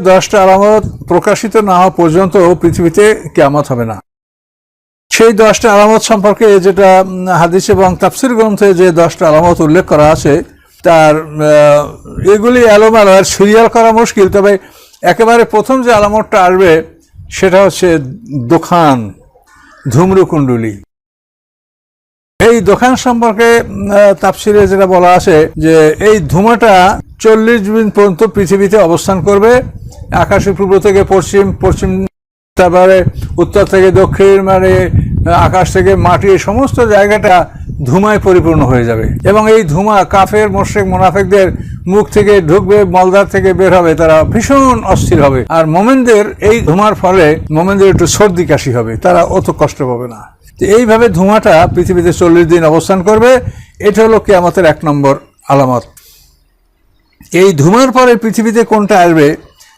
10টা আলামত প্রকাশিত না হওয়া পর্যন্ত পৃথিবীতে কিয়ামত হবে না। সেই 10টা আলামত সম্পর্কে যেটা হাদিস এবং তাফসীর গ্রন্থে যে 10টা আলামত উল্লেখ করা আছে, তার এগুলি এলোমেলো, আর সিরিয়াল করা মুশকিল। তবে একেবারে প্রথম যে আলামতটা আসবে সেটা হচ্ছে দোকান, ধূম্রকুণ্ডলী। এই দোকান সম্পর্কে তাফসীরে যেটা বলা আছে যে এই ধোঁয়াটা 40 দিন পর্যন্ত পৃথিবীতে অবস্থান করবে। আকাশের পূর্ব থেকে পশ্চিম, পশ্চিম তারপরে উত্তর থেকে দক্ষিণ, মানে আকাশ থেকে মাটি, সমস্ত জায়গাটা ধুমায় পরিপূর্ণ হয়ে যাবে। এবং এই ধুমা কাফের, মুশরিক, মুনাফিকদের মুখ থেকে ঢুকবে, মলদার থেকে বের হবে, তারা ভীষণ অস্থির হবে। আর মোমেনদের এই ধুমার ফলে মোমেনদের একটু সর্দি কাশি হবে, তারা অত কষ্ট পাবে না। তো এইভাবে ধুমাটা পৃথিবীতে 40 দিন অবস্থান করবে। এটা হলো কিয়ামতের 1 নম্বর আলামত। এই ধুমার পরে পৃথিবীতে কোনটা আসবে